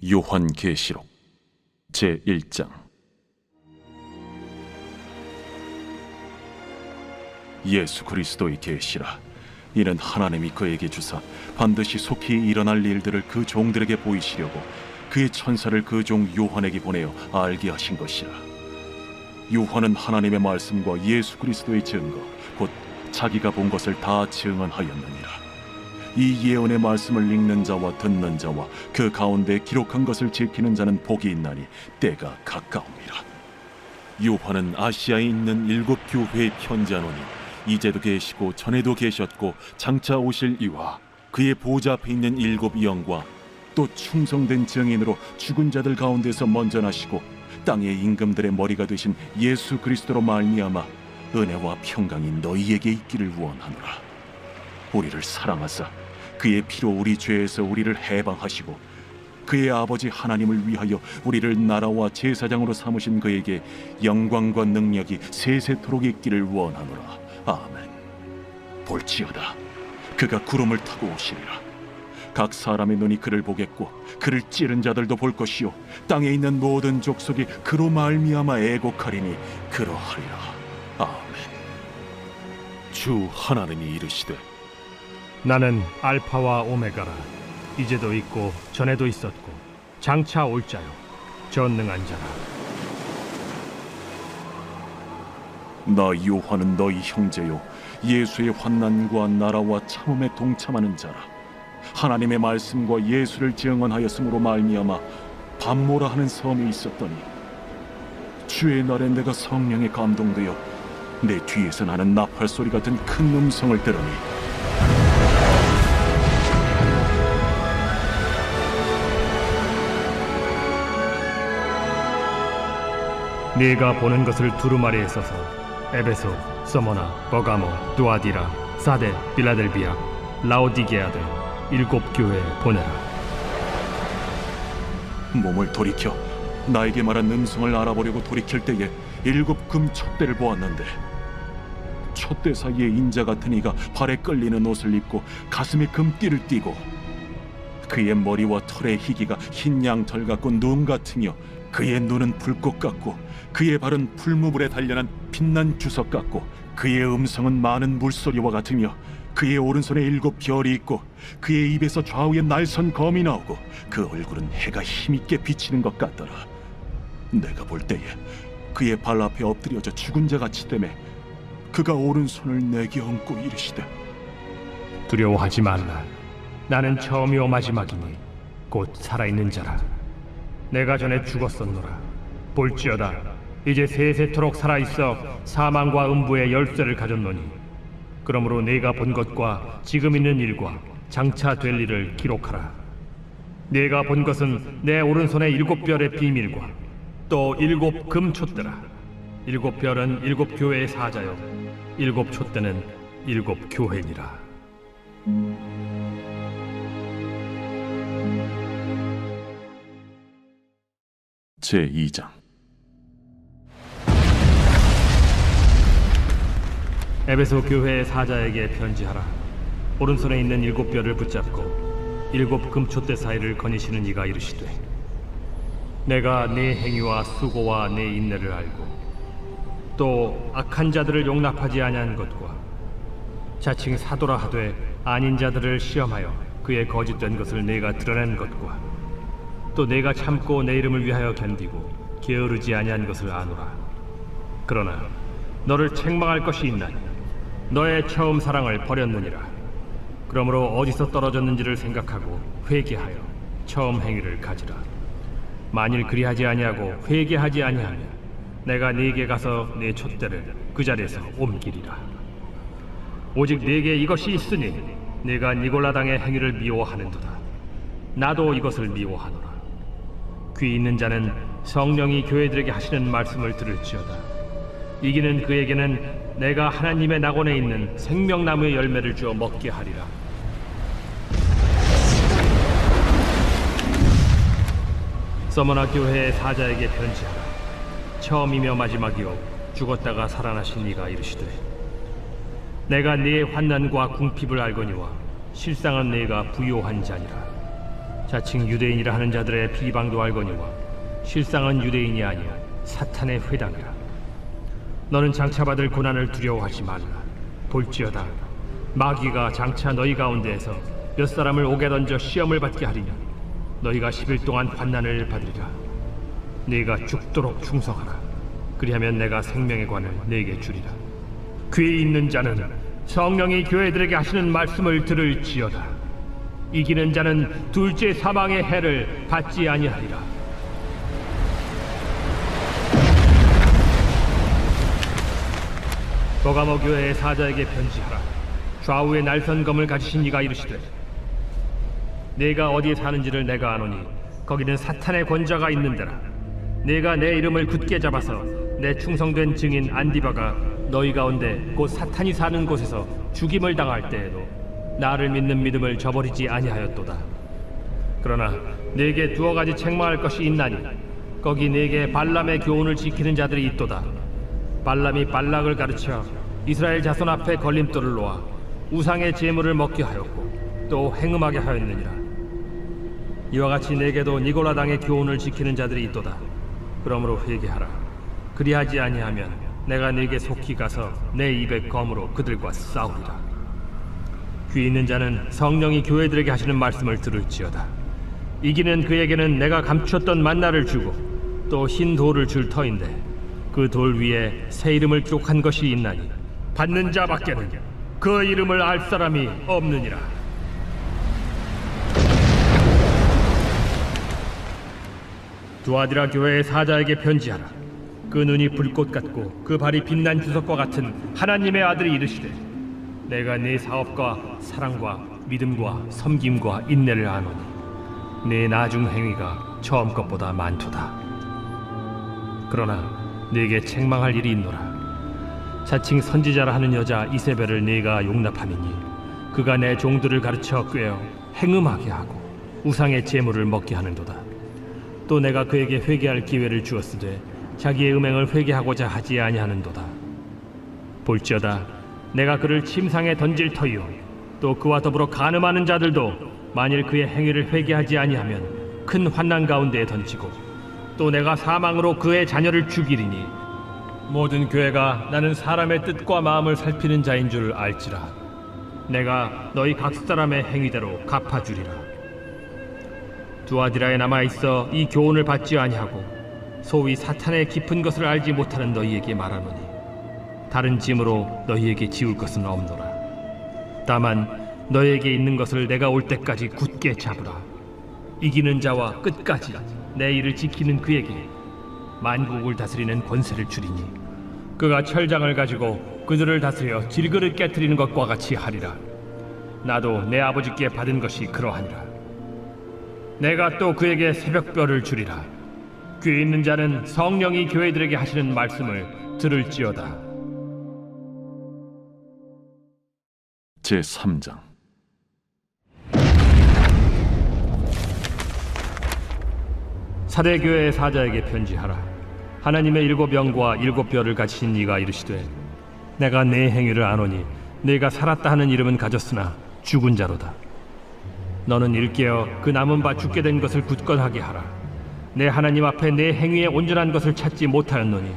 요한계시록 제1장. 예수 그리스도의 계시라. 이는 하나님이 그에게 주사 반드시 속히 일어날 일들을 그 종들에게 보이시려고 그의 천사를 그 종 요한에게 보내어 알게 하신 것이라. 요한은 하나님의 말씀과 예수 그리스도의 증거 곧 자기가 본 것을 다 증언하였느니라. 이 예언의 말씀을 읽는 자와 듣는 자와 그 가운데 기록한 것을 지키는 자는 복이 있나니 때가 가까움이라. 요한은 아시아에 있는 7 교회에 편지하노니 이제도 계시고 전에도 계셨고 장차 오실 이와 그의 보좌 앞에 있는 7 영과 또 충성된 증인으로 죽은 자들 가운데서 먼저 나시고 땅의 임금들의 머리가 되신 예수 그리스도로 말미암아 은혜와 평강이 너희에게 있기를 원하노라. 우리를 사랑하사 그의 피로 우리 죄에서 우리를 해방하시고 그의 아버지 하나님을 위하여 우리를 나라와 제사장으로 삼으신 그에게 영광과 능력이 세세토록 있기를 원하노라. 아멘. 볼지어다, 그가 구름을 타고 오시리라. 각 사람의 눈이 그를 보겠고 그를 찌른 자들도 볼 것이요 땅에 있는 모든 족속이 그로 말미암아 애곡하리니 그러하리라. 아멘. 주 하나님이 이르시되 나는 알파와 오메가라. 이제도 있고 전에도 있었고 장차 올 자요 전능한 자라. 나 요한은 너희 형제요 예수의 환난과 나라와 참음에 동참하는 자라. 하나님의 말씀과 예수를 증언하였으므로 말미암아 밤모라 하는 섬에 있었더니 주의 날에 내가 성령에 감동되어 내 뒤에서 나는 나팔 소리 같은 큰 음성을 들으니 네가 보는 것을 두루마리에 써서 에베소, 서머나, 버가모, 두아디라, 사데, 빌라델비아, 라오디게아들 7 교회에 보내라. 몸을 돌이켜 나에게 말한 음성을 알아보려고 돌이킬 때에 7 금 촛대를 보았는데 촛대 사이에 인자 같은 이가 발에 끌리는 옷을 입고 가슴에 금띠를 띠고 그의 머리와 털의 희기가 흰 양털 같고 눈 같으며 그의 눈은 불꽃 같고 그의 발은 풀무불에 단련한 빛난 주석 같고 그의 음성은 많은 물소리와 같으며 그의 오른손에 7 별이 있고 그의 입에서 좌우에 날선 검이 나오고 그 얼굴은 해가 힘있게 비치는 것 같더라. 내가 볼 때에 그의 발 앞에 엎드려져 죽은 자같이 되매 그가 오른손을 내게 얹고 이르시되 두려워하지 말라. 나는 처음이요 마지막이니 곧 살아있는 자라. 내가 전에 죽었었노라. 볼지어다, 이제 세세토록 살아있어 사망과 음부의 열쇠를 가졌노니 그러므로 네가 본 것과 지금 있는 일과 장차 될 일을 기록하라. 네가 본 것은 내 오른손의 7 별의 비밀과 또 7 금 촛대라. 7 별은 7 교회의 사자요 7 촛대는 7 교회니라. 제2장. 에베소 교회의 사자에게 편지하라. 오른손에 있는 7 별을 붙잡고 7 금촛대 사이를 거니시는 이가 이르시되 내가 네 행위와 수고와 네 인내를 알고 또 악한 자들을 용납하지 아니한 것과 자칭 사도라 하되 아닌 자들을 시험하여 그의 거짓된 것을 내가 드러낸 것과 또 내가 참고 내 이름을 위하여 견디고 게으르지 아니한 것을 아노라. 그러나 너를 책망할 것이 있나니 너의 처음 사랑을 버렸느니라. 그러므로 어디서 떨어졌는지를 생각하고 회개하여 처음 행위를 가지라. 만일 그리하지 아니하고 회개하지 아니하면 내가 네게 가서 네 촛대를 그 자리에서 옮기리라. 오직 네게 이것이 있으니 네가 니골라 당의 행위를 미워하는도다. 나도 이것을 미워하노라. 귀 있는 자는 성령이 교회들에게 하시는 말씀을 들을지어다. 이기는 그에게는 내가 하나님의 낙원에 있는 생명나무의 열매를 주어 먹게 하리라. 서머나 교회의 사자에게 편지하라. 처음이며 마지막이요 죽었다가 살아나신 이가 이르시되 내가 네의 환난과 궁핍을 알거니와 실상은 네가 부요한 자니라. 자칭 유대인이라 하는 자들의 비방도 알거니와 실상은 유대인이 아니야 사탄의 회당이라. 너는 장차 받을 고난을 두려워하지 말라. 볼지어다 마귀가 장차 너희 가운데에서 몇 사람을 옥에 던져 시험을 받게 하리냐. 너희가 10일 동안 환난을 받으리라. 네가 죽도록 충성하라. 그리하면 내가 생명의 관을 네게 주리라. 귀 있는 자는 성령이 교회들에게 하시는 말씀을 들을지어다. 이기는 자는 둘째 사망의 해를 받지 아니하리라. 버가모 교회의 사자에게 편지하라. 좌우에 날선 검을 가지신 이가 이르시되 네가 어디에 사는지를 내가 아노니 거기는 사탄의 권자가 있는 데라. 네가 내 이름을 굳게 잡아서 내 충성된 증인 안디바가 너희 가운데 곧 사탄이 사는 곳에서 죽임을 당할 때에도 나를 믿는 믿음을 저버리지 아니하였도다. 그러나 네게 두어 가지 책망할 것이 있나니 거기 네게 발람의 교훈을 지키는 자들이 있도다. 발람이 발락을 가르쳐 이스라엘 자손 앞에 걸림돌을 놓아 우상의 제물을 먹게 하였고 또 행음하게 하였느니라. 이와 같이 네게도 니골라 당의 교훈을 지키는 자들이 있도다. 그러므로 회개하라. 그리하지 아니하면 내가 네게 속히 가서 내 입의 검으로 그들과 싸우리라. 귀 있는 자는 성령이 교회들에게 하시는 말씀을 들을지어다. 이기는 그에게는 내가 감추었던 만나를 주고 또 흰 돌을 줄 터인데 그 돌 위에 새 이름을 기록한 것이 있나니 받는 자밖에는 그 이름을 알 사람이 없느니라. 두아디라 교회의 사자에게 편지하라. 그 눈이 불꽃 같고 그 발이 빛난 주석과 같은 하나님의 아들이 이르시되 내가 네 사업과 사랑과 믿음과 섬김과 인내를 아노니 네 나중 행위가 처음 것보다 많도다. 그러나 네게 책망할 일이 있노라. 자칭 선지자라 하는 여자 이세벨을 네가 용납함이니 그가 내 종들을 가르쳐 꾀어 행음하게 하고 우상의 제물을 먹게 하는도다. 또 내가 그에게 회개할 기회를 주었으되 자기의 음행을 회개하고자 하지 아니하는도다. 볼지어다 내가 그를 침상에 던질 터이요 또 그와 더불어 간음하는 자들도 만일 그의 행위를 회개하지 아니하면 큰 환난 가운데에 던지고 또 내가 사망으로 그의 자녀를 죽이리니 모든 교회가 나는 사람의 뜻과 마음을 살피는 자인 줄 알지라. 내가 너희 각 사람의 행위대로 갚아주리라. 두아디라에 남아있어 이 교훈을 받지 아니하고 소위 사탄의 깊은 것을 알지 못하는 너희에게 말하노니 다른 짐으로 너희에게 지울 것은 없노라. 다만 너희에게 있는 것을 내가 올 때까지 굳게 잡으라. 이기는 자와 끝까지 내 일을 지키는 그에게 만국을 다스리는 권세를 주리니 그가 철장을 가지고 그들을 다스려 질그릇 깨트리는 것과 같이 하리라. 나도 내 아버지께 받은 것이 그러하니라. 내가 또 그에게 새벽별을 주리라. 귀 있는 자는 성령이 교회들에게 하시는 말씀을 들을지어다. 제3장. 사대교회의 사자에게 편지하라. 하나님의 7영과 7뼈를 가지신 이가 이르시되 내가 네 행위를 아노니 네가 살았다 하는 이름은 가졌으나 죽은 자로다. 너는 일깨어 그 남은 바 죽게 된 것을 굳건하게 하라. 내 하나님 앞에 내 행위에 온전한 것을 찾지 못하였노니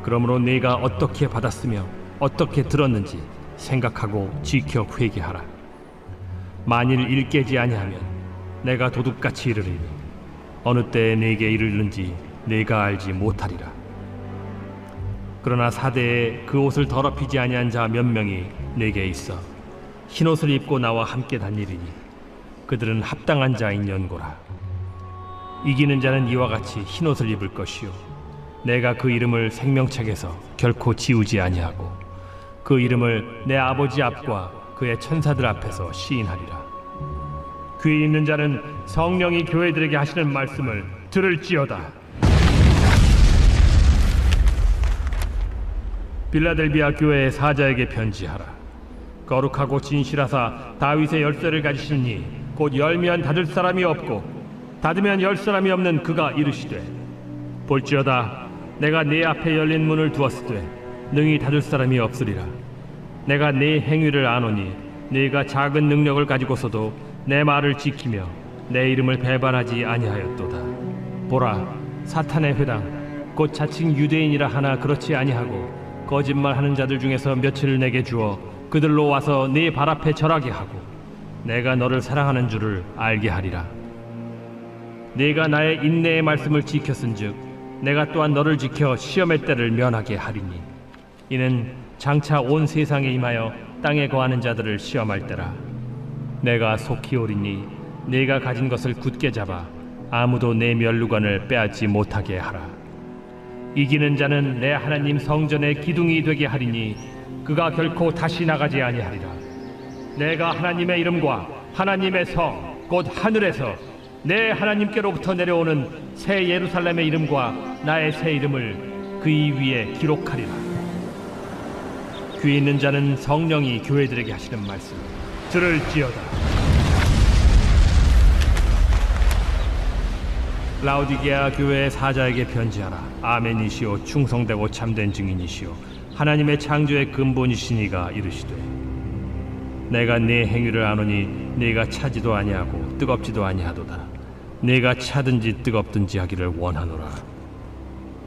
그러므로 네가 어떻게 받았으며 어떻게 들었는지 생각하고 지켜 회개하라. 만일 일깨지 아니하면 내가 도둑같이 이르리니 어느 때에 네게 이르는지 네가 알지 못하리라. 그러나 사대에 그 옷을 더럽히지 아니한 자 몇 명이 네게 있어 흰옷을 입고 나와 함께 다니리니 그들은 합당한 자인 연고라. 이기는 자는 이와 같이 흰옷을 입을 것이요 내가 그 이름을 생명책에서 결코 지우지 아니하고 그 이름을 내 아버지 앞과 그의 천사들 앞에서 시인하리라. 귀 있는 자는 성령이 교회들에게 하시는 말씀을 들을지어다. 빌라델비아 교회의 사자에게 편지하라. 거룩하고 진실하사 다윗의 열쇠를 가지시니 곧 열면 닫을 사람이 없고 닫으면 열 사람이 없는 그가 이르시되 볼지어다 내가 네 앞에 열린 문을 두었으되 능히 닫을 사람이 없으리라. 내가 네 행위를 아노니 네가 작은 능력을 가지고서도 내 말을 지키며 내 이름을 배반하지 아니하였도다. 보라, 사탄의 회당 곧 자칭 유대인이라 하나 그렇지 아니하고 거짓말하는 자들 중에서 몇을 내게 주어 그들로 와서 네 발 앞에 절하게 하고 내가 너를 사랑하는 줄을 알게 하리라. 네가 나의 인내의 말씀을 지켰은즉 내가 또한 너를 지켜 시험의 때를 면하게 하리니 이는 장차 온 세상에 임하여 땅에 거하는 자들을 시험할 때라. 내가 속히 오리니 네가 가진 것을 굳게 잡아 아무도 내 면류관을 빼앗지 못하게 하라. 이기는 자는 내 하나님 성전의 기둥이 되게 하리니 그가 결코 다시 나가지 아니하리라. 내가 하나님의 이름과 하나님의 성 곧 하늘에서 내 하나님께로부터 내려오는 새 예루살렘의 이름과 나의 새 이름을 그이 위에 기록하리라. 귀 있는 자는 성령이 교회들에게 하시는 말씀 들을지어다. 라오디게아 교회의 사자에게 편지하라. 아멘이시오 충성되고 참된 증인이시오 하나님의 창조의 근본이시니가 이르시되 내가 네 행위를 아노니 네가 차지도 아니하고 뜨겁지도 아니하도다. 네가 차든지 뜨겁든지 하기를 원하노라.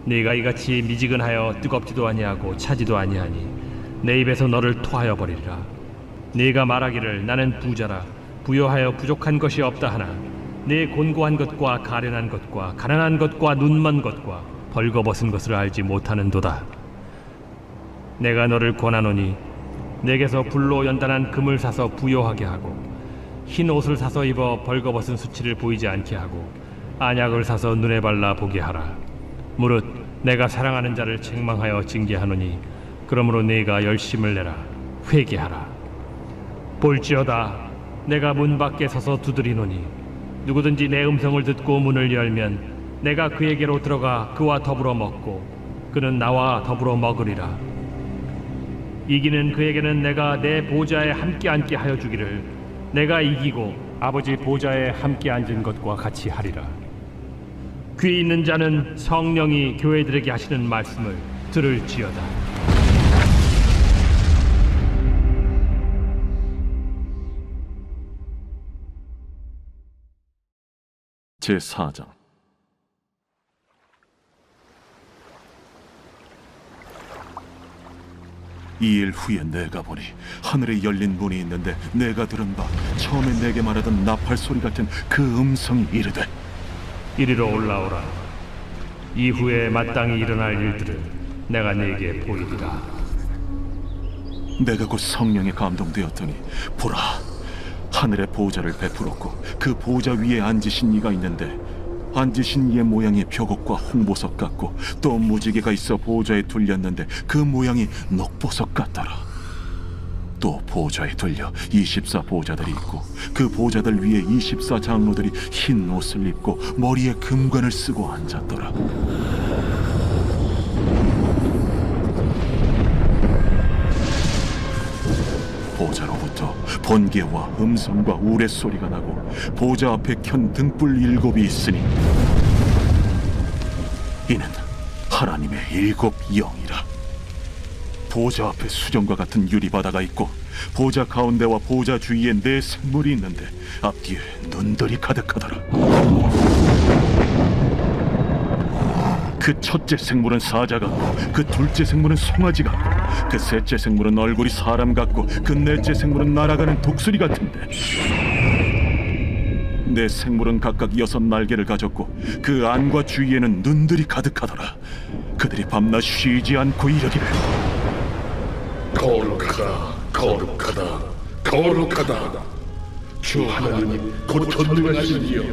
네가 이같이 미지근하여 뜨겁지도 아니하고 차지도 아니하니 내 입에서 너를 토하여 버리리라. 네가 말하기를 나는 부자라 부요하여 부족한 것이 없다 하나 네 곤고한 것과 가련한 것과 가난한 것과 눈먼 것과 벌거벗은 것을 알지 못하는도다. 내가 너를 권하노니 내게서 불로 연단한 금을 사서 부요하게 하고 흰 옷을 사서 입어 벌거벗은 수치를 보이지 않게 하고 안약을 사서 눈에 발라 보게 하라. 무릇 내가 사랑하는 자를 책망하여 징계하노니 그러므로 네가 열심을 내라. 회개하라. 볼지어다 내가 문 밖에 서서 두드리노니 누구든지 내 음성을 듣고 문을 열면 내가 그에게로 들어가 그와 더불어 먹고 그는 나와 더불어 먹으리라. 이기는 그에게는 내가 내 보좌에 함께 앉게 하여 주기를 내가 이기고 아버지 보좌에 함께 앉은 것과 같이 하리라. 귀 있는 자는 성령이 교회들에게 하시는 말씀을 들을지어다. 제4장. 이 일 후에 내가 보니 하늘에 열린 문이 있는데 내가 들은 바 처음에 내게 말하던 나팔 소리 같은 그 음성이 이르되 이리로 올라오라. 이후에 마땅히 일어날 일들을 내가 네게 보이리라. 내가 곧 성령에 감동되었더니 보라 하늘에 보좌를 베풀었고 그 보좌 위에 앉으신 이가 있는데 앉으신 이의 모양이 벽옥과 홍보석 같고 또 무지개가 있어 보좌에 둘렸는데 그 모양이 녹보석 같더라. 또 보좌에 둘려 24 보좌들이 있고 그 보좌들 위에 24 장로들이 흰 옷을 입고 머리에 금관을 쓰고 앉았더라. 보좌로부터 번개와 음성과 우레소리가 나고 보좌 앞에 켠 등불 7이 있으니 이는 하나님의 7 영이라. 보좌 앞에 수정과 같은 유리바다가 있고 보좌 가운데와 보좌 주위에 4 생물이 있는데 앞뒤에 눈들이 가득하더라. 그 첫째 생물은 사자 같고 그 둘째 생물은 송아지 같고 그 셋째 생물은 얼굴이 사람 같고 그 넷째 생물은 날아가는 독수리 같은데 4 생물은 각각 6 날개를 가졌고 그 안과 주위에는 눈들이 가득하더라. 그들이 밤낮 쉬지 않고 이르기를 거룩하다, 거룩하다, 거룩하다. 주 하나님 곧 전능하신 이여,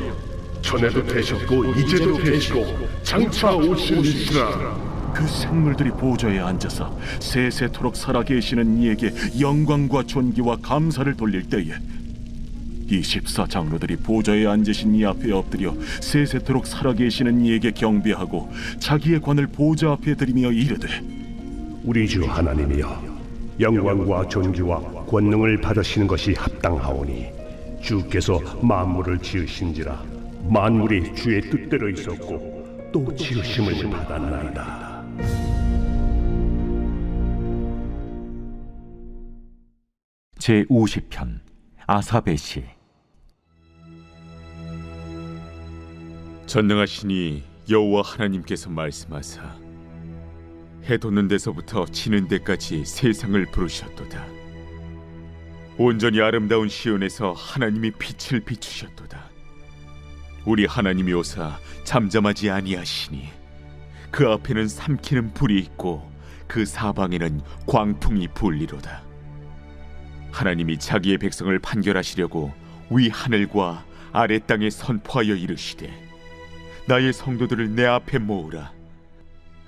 전에도 되셨고 이제도 되시고 장차 오시리시라. 그 생물들이 보좌에 앉아서 세세토록 살아계시는 이에게 영광과 존귀와 감사를 돌릴 때에 24 장로들이 보좌에 앉으신 이 앞에 엎드려 세세토록 살아계시는 이에게 경배하고 자기의 관을 보좌 앞에 들이며 이르되 우리 주 하나님이여, 영광과 존귀와 권능을 받으시는 것이 합당하오니 주께서 만물을 지으신지라 만물이 주의 뜻대로 있었고 또 지으심을 받았나이다. 제50편 아사베시. 전능하시니 여호와 하나님께서 말씀하사 해 돋는 데서부터 지는 데까지 세상을 부르셨도다. 온전히 아름다운 시온에서 하나님이 빛을 비추셨도다. 우리 하나님이 오사 잠잠하지 아니하시니 그 앞에는 삼키는 불이 있고 그 사방에는 광풍이 불리로다. 하나님이 자기의 백성을 판결하시려고 위 하늘과 아래 땅에 선포하여 이르시되 나의 성도들을 내 앞에 모으라.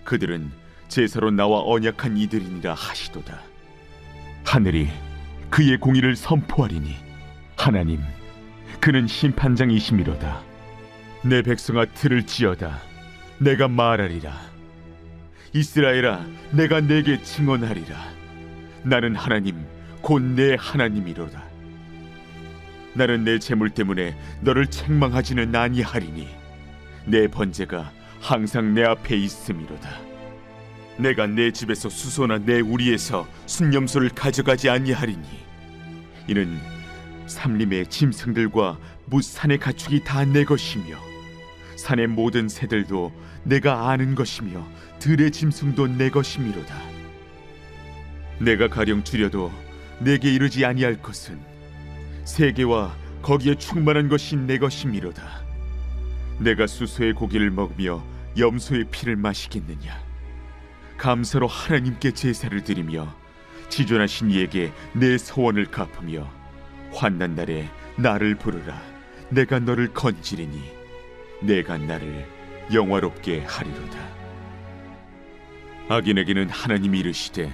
그들은 제사로 나와 언약한 이들이니라 하시도다. 하늘이 그의 공의를 선포하리니 하나님 그는 심판장이시미로다. 내 백성아 들을지어다. 내가 말하리라. 이스라엘아 내가 내게 증언하리라. 나는 하나님 곧 내 하나님이로다. 나는 내 재물 때문에 너를 책망하지는 아니하리니 내 번제가 항상 내 앞에 있음이로다. 내가 내 집에서 수소나 내 우리에서 순념소를 가져가지 아니하리니 이는 삼림의 짐승들과 무산의 가축이 다 내 것이며 산의 모든 새들도 내가 아는 것이며 들의 짐승도 내 것이미로다. 내가 가령 줄여도 내게 이르지 아니할 것은 세계와 거기에 충만한 것이 내 것이미로다. 내가 수소의 고기를 먹으며 염소의 피를 마시겠느냐. 감사로 하나님께 제사를 드리며 지존하신 이에게 내 소원을 갚으며 환난 날에 나를 부르라. 내가 너를 건지리니 내가 나를 영화롭게 하리로다. 악인에게는 하나님이 이르시되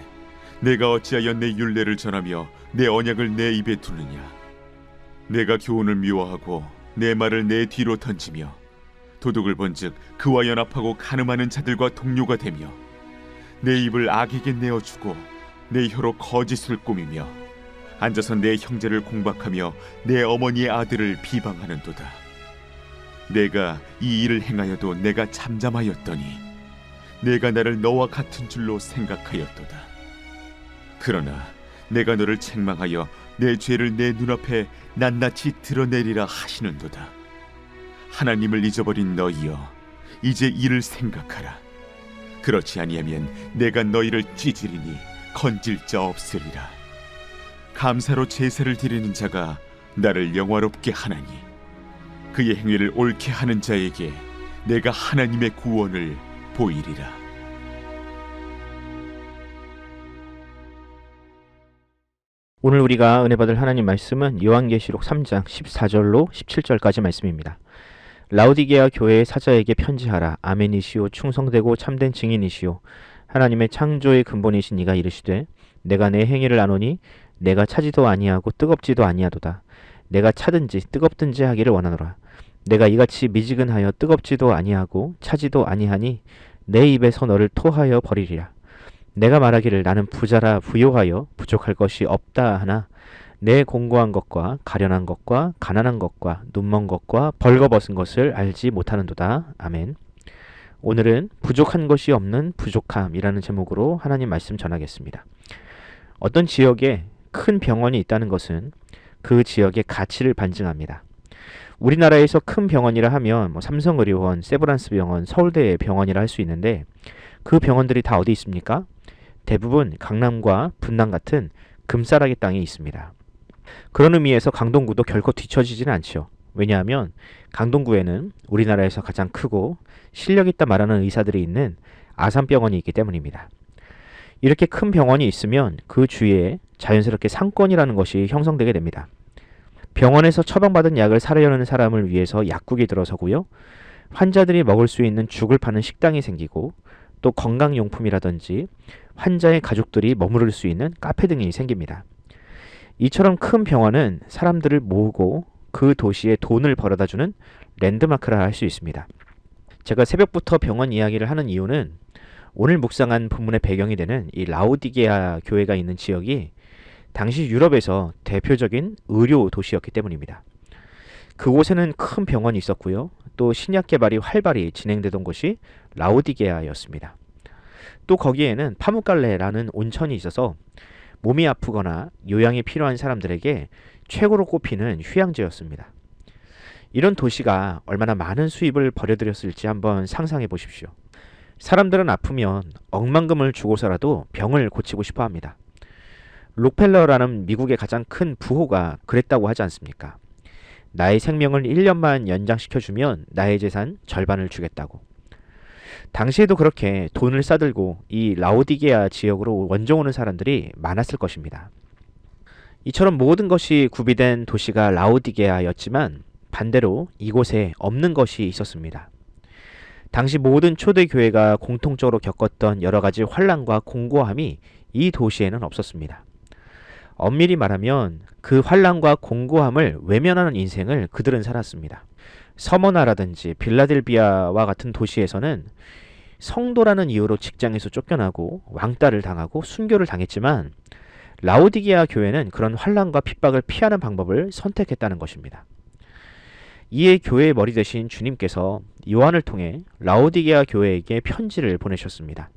내가 어찌하여 내 율례를 전하며 내 언약을 내 입에 두느냐. 내가 교훈을 미워하고 내 말을 내 뒤로 던지며 도둑을 본즉 그와 연합하고 간음하는 자들과 동료가 되며 내 입을 악에게 내어주고 내 혀로 거짓을 꾸미며 앉아서 내 형제를 공박하며 내 어머니의 아들을 비방하는도다. 내가 이 일을 행하여도 내가 잠잠하였더니 내가 나를 너와 같은 줄로 생각하였도다. 그러나 내가 너를 책망하여 내 죄를 내 눈앞에 낱낱이 드러내리라 하시는도다. 하나님을 잊어버린 너희여 이제 이를 생각하라. 그렇지 아니하면 내가 너희를 찢으리니 건질 자 없으리라. 감사로 제사를 드리는 자가 나를 영화롭게 하나니 그의 행위를 옳게 하는 자에게 내가 하나님의 구원을 보이리라. 오늘 우리가 은혜 받을 하나님 말씀은 요한계시록 3장 14절로 17절까지 말씀입니다. 라오디게아 교회의 사자에게 편지하라. 아멘이시오 충성되고 참된 증인이시오 하나님의 창조의 근본이신 이가 이르시되 내가 내 행위를 아노니 내가 차지도 아니하고 뜨겁지도 아니하도다. 내가 차든지 뜨겁든지 하기를 원하노라. 내가 이같이 미지근하여 뜨겁지도 아니하고 차지도 아니하니 내 입에서 너를 토하여 버리리라. 내가 말하기를 나는 부자라 부요하여 부족할 것이 없다 하나 내 공고한 것과 가련한 것과 가난한 것과 눈먼 것과 벌거벗은 것을 알지 못하는도다. 아멘. 오늘은 부족한 것이 없는 부족함이라는 제목으로 하나님 말씀 전하겠습니다. 어떤 지역에 큰 병원이 있다는 것은 그 지역의 가치를 반증합니다. 우리나라에서 큰 병원이라 하면 삼성의료원, 세브란스병원, 서울대 병원이라 할 수 있는데 그 병원들이 다 어디 있습니까? 대부분 강남과 분당 같은 금싸라기 땅에 있습니다. 그런 의미에서 강동구도 결코 뒤처지지는 않죠. 왜냐하면 강동구에는 우리나라에서 가장 크고 실력 있다 말하는 의사들이 있는 아산병원이 있기 때문입니다. 이렇게 큰 병원이 있으면 그 주위에 자연스럽게 상권이라는 것이 형성되게 됩니다. 병원에서 처방받은 약을 사려는 사람을 위해서 약국이 들어서고요. 환자들이 먹을 수 있는 죽을 파는 식당이 생기고 또 건강용품이라든지 환자의 가족들이 머무를 수 있는 카페 등이 생깁니다. 이처럼 큰 병원은 사람들을 모으고 그 도시에 돈을 벌어다주는 랜드마크라 할 수 있습니다. 제가 새벽부터 병원 이야기를 하는 이유는 오늘 묵상한 본문의 배경이 되는 이 라오디게아 교회가 있는 지역이 당시 유럽에서 대표적인 의료 도시였기 때문입니다. 그곳에는 큰 병원이 있었고요. 또 신약 개발이 활발히 진행되던 곳이 라오디게아였습니다. 또 거기에는 파묵갈레라는 온천이 있어서 몸이 아프거나 요양이 필요한 사람들에게 최고로 꼽히는 휴양지였습니다. 이런 도시가 얼마나 많은 수입을 벌여들였을지 한번 상상해 보십시오. 사람들은 아프면 억만금을 주고서라도 병을 고치고 싶어 합니다. 록펠러라는 미국의 가장 큰 부호가 그랬다고 하지 않습니까? 나의 생명을 1년만 연장시켜주면 나의 재산 절반을 주겠다고. 당시에도 그렇게 돈을 싸들고 이 라오디게아 지역으로 원정 오는 사람들이 많았을 것입니다. 이처럼 모든 것이 구비된 도시가 라오디게아였지만 반대로 이곳에 없는 것이 있었습니다. 당시 모든 초대 교회가 공통적으로 겪었던 여러 가지 환난과 공고함이 이 도시에는 없었습니다. 엄밀히 말하면 그 환난과 공고함을 외면하는 인생을 그들은 살았습니다. 서머나라든지 빌라델비아와 같은 도시에서는 성도라는 이유로 직장에서 쫓겨나고 왕따를 당하고 순교를 당했지만 라오디게아 교회는 그런 환난과 핍박을 피하는 방법을 선택했다는 것입니다. 이에 교회의 머리 되신 주님께서 요한을 통해 라오디게아 교회에게 편지를 보내셨습니다.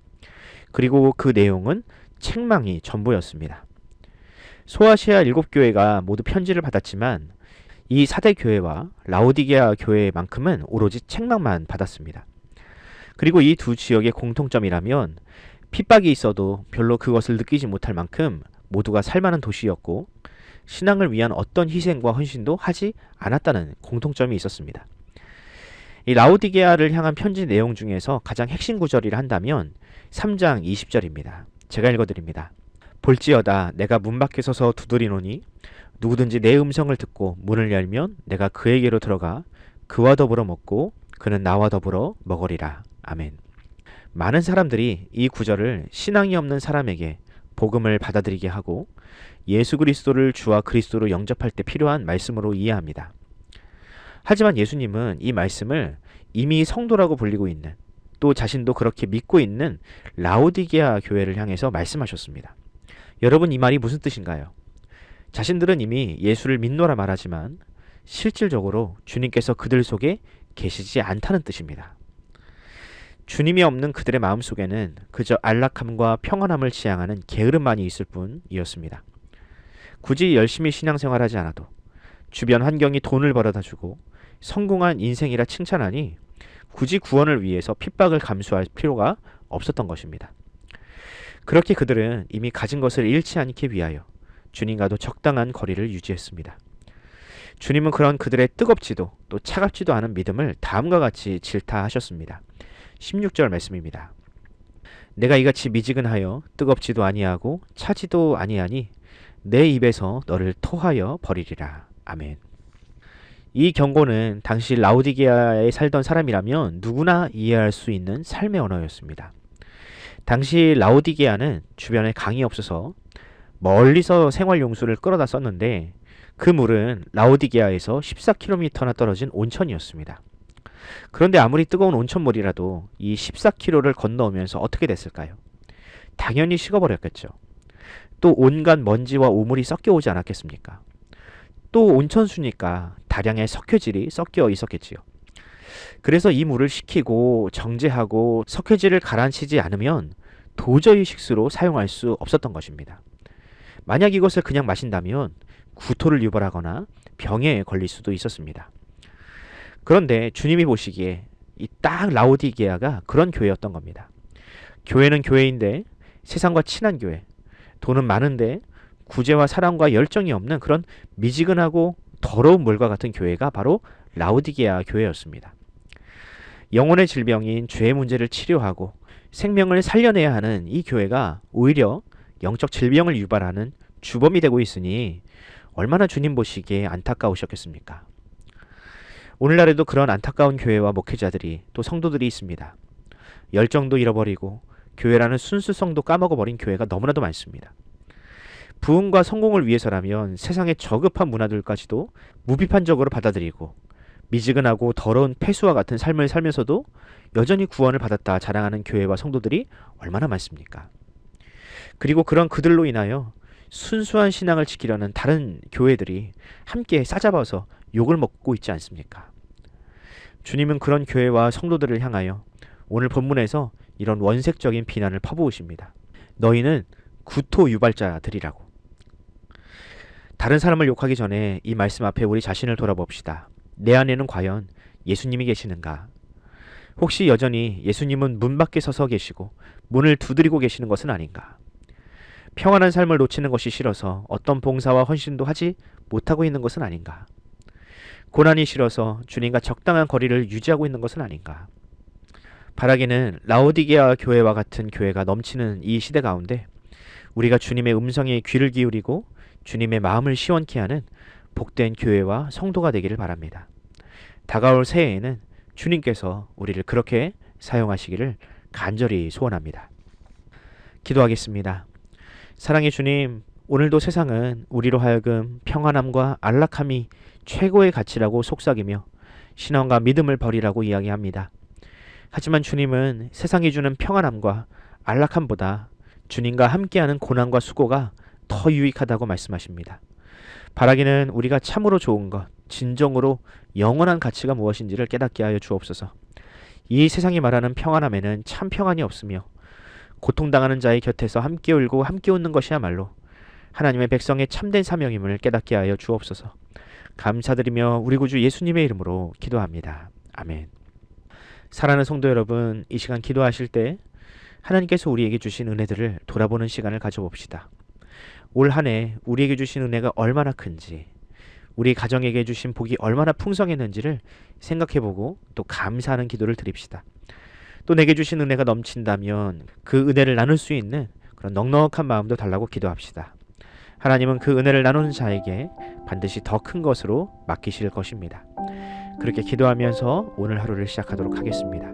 그리고 그 내용은 책망이 전부였습니다. 소아시아 7교회가 모두 편지를 받았지만 이 4대 교회와 라오디게아 교회만큼은 오로지 책망만 받았습니다. 그리고 이 두 지역의 공통점이라면 핍박이 있어도 별로 그것을 느끼지 못할 만큼 모두가 살만한 도시였고 신앙을 위한 어떤 희생과 헌신도 하지 않았다는 공통점이 있었습니다. 이 라오디게아를 향한 편지 내용 중에서 가장 핵심 구절이라 한다면 3장 20절입니다. 제가 읽어드립니다. 볼지어다 내가 문 밖에 서서 두드리노니 누구든지 내 음성을 듣고 문을 열면 내가 그에게로 들어가 그와 더불어 먹고 그는 나와 더불어 먹으리라. 아멘. 많은 사람들이 이 구절을 신앙이 없는 사람에게 복음을 받아들이게 하고 예수 그리스도를 주와 그리스도로 영접할 때 필요한 말씀으로 이해합니다. 하지만 예수님은 이 말씀을 이미 성도라고 불리고 있는 또 자신도 그렇게 믿고 있는 라오디게아 교회를 향해서 말씀하셨습니다. 여러분 이 말이 무슨 뜻인가요? 자신들은 이미 예수를 믿노라 말하지만 실질적으로 주님께서 그들 속에 계시지 않다는 뜻입니다. 주님이 없는 그들의 마음속에는 그저 안락함과 평안함을 지향하는 게으름만이 있을 뿐이었습니다. 굳이 열심히 신앙생활하지 않아도 주변 환경이 돈을 벌어다 주고 성공한 인생이라 칭찬하니 굳이 구원을 위해서 핍박을 감수할 필요가 없었던 것입니다. 그렇게 그들은 이미 가진 것을 잃지 않기 위하여 주님과도 적당한 거리를 유지했습니다. 주님은 그런 그들의 뜨겁지도 또 차갑지도 않은 믿음을 다음과 같이 질타하셨습니다. 16절 말씀입니다. 내가 이같이 미지근하여 뜨겁지도 아니하고 차지도 아니하니 내 입에서 너를 토하여 버리리라. 아멘. 이 경고는 당시 라오디게아에 살던 사람이라면 누구나 이해할 수 있는 삶의 언어였습니다. 당시 라오디게아는 주변에 강이 없어서 멀리서 생활용수를 끌어다 썼는데 그 물은 라오디게아에서 14km나 떨어진 온천이었습니다. 그런데 아무리 뜨거운 온천물이라도 이 14km를 건너오면서 어떻게 됐을까요? 당연히 식어버렸겠죠. 또 온갖 먼지와 오물이 섞여오지 않았겠습니까? 또 온천수니까 다량의 석회질이 섞여 있었겠지요. 그래서 이 물을 식히고 정제하고 석회질을 가라앉히지 않으면 도저히 식수로 사용할 수 없었던 것입니다. 만약 이것을 그냥 마신다면 구토를 유발하거나 병에 걸릴 수도 있었습니다. 그런데 주님이 보시기에 이 딱 라오디게아가 그런 교회였던 겁니다. 교회는 교회인데 세상과 친한 교회, 돈은 많은데 구제와 사랑과 열정이 없는 그런 미지근하고 더러운 물과 같은 교회가 바로 라오디게아 교회였습니다. 영혼의 질병인 죄의 문제를 치료하고 생명을 살려내야 하는 이 교회가 오히려 영적 질병을 유발하는 주범이 되고 있으니 얼마나 주님 보시기에 안타까우셨겠습니까? 오늘날에도 그런 안타까운 교회와 목회자들이 또 성도들이 있습니다. 열정도 잃어버리고 교회라는 순수성도 까먹어버린 교회가 너무나도 많습니다. 부흥과 성공을 위해서라면 세상의 저급한 문화들까지도 무비판적으로 받아들이고 미지근하고 더러운 폐수와 같은 삶을 살면서도 여전히 구원을 받았다 자랑하는 교회와 성도들이 얼마나 많습니까? 그리고 그런 그들로 인하여 순수한 신앙을 지키려는 다른 교회들이 함께 싸잡아서 욕을 먹고 있지 않습니까? 주님은 그런 교회와 성도들을 향하여 오늘 본문에서 이런 원색적인 비난을 퍼부으십니다. 너희는 구토 유발자들이라고. 다른 사람을 욕하기 전에 이 말씀 앞에 우리 자신을 돌아봅시다. 내 안에는 과연 예수님이 계시는가? 혹시 여전히 예수님은 문 밖에 서서 계시고 문을 두드리고 계시는 것은 아닌가? 평안한 삶을 놓치는 것이 싫어서 어떤 봉사와 헌신도 하지 못하고 있는 것은 아닌가? 고난이 싫어서 주님과 적당한 거리를 유지하고 있는 것은 아닌가? 바라기는 라오디게아 교회와 같은 교회가 넘치는 이 시대 가운데 우리가 주님의 음성에 귀를 기울이고 주님의 마음을 시원케 하는 복된 교회와 성도가 되기를 바랍니다. 다가올 새해에는 주님께서 우리를 그렇게 사용하시기를 간절히 소원합니다. 기도하겠습니다. 사랑의 주님, 오늘도 세상은 우리로 하여금 평안함과 안락함이 최고의 가치라고 속삭이며 신앙과 믿음을 버리라고 이야기합니다. 하지만 주님은 세상이 주는 평안함과 안락함보다 주님과 함께하는 고난과 수고가 더 유익하다고 말씀하십니다. 바라기는 우리가 참으로 좋은 것, 진정으로 영원한 가치가 무엇인지를 깨닫게 하여 주옵소서. 이 세상이 말하는 평안함에는 참 평안이 없으며 고통당하는 자의 곁에서 함께 울고 함께 웃는 것이야말로 하나님의 백성의 참된 사명임을 깨닫게 하여 주옵소서. 감사드리며 우리 구주 예수님의 이름으로 기도합니다. 아멘. 사랑하는 성도 여러분, 이 시간 기도하실 때 하나님께서 우리에게 주신 은혜들을 돌아보는 시간을 가져봅시다. 올 한 해 우리에게 주신 은혜가 얼마나 큰지, 우리 가정에게 주신 복이 얼마나 풍성했는지를 생각해보고 또 감사하는 기도를 드립시다. 또 내게 주신 은혜가 넘친다면 그 은혜를 나눌 수 있는 그런 넉넉한 마음도 달라고 기도합시다. 하나님은 그 은혜를 나누는 자에게 반드시 더 큰 것으로 맡기실 것입니다. 그렇게 기도하면서 오늘 하루를 시작하도록 하겠습니다.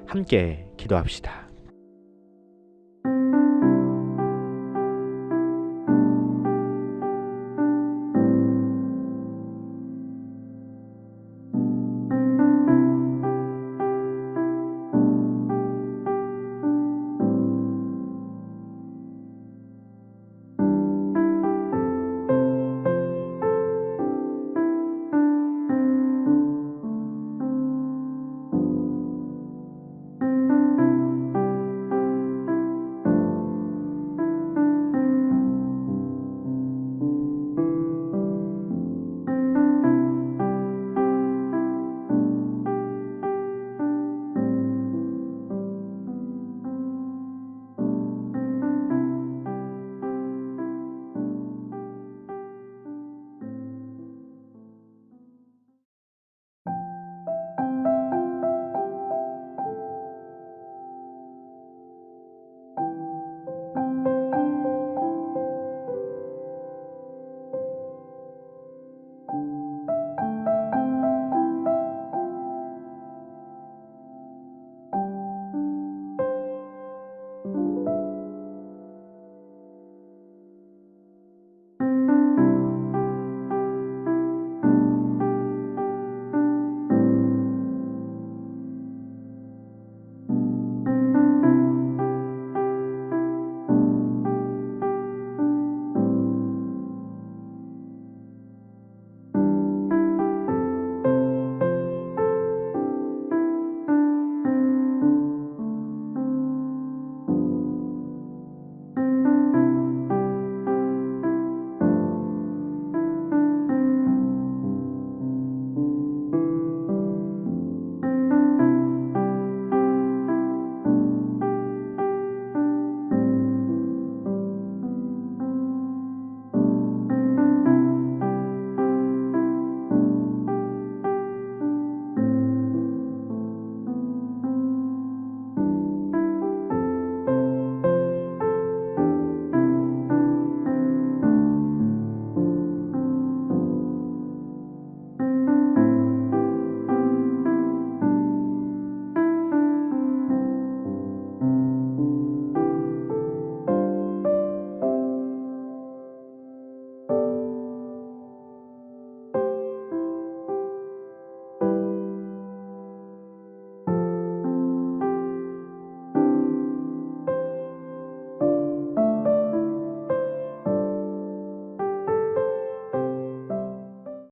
함께 기도합시다.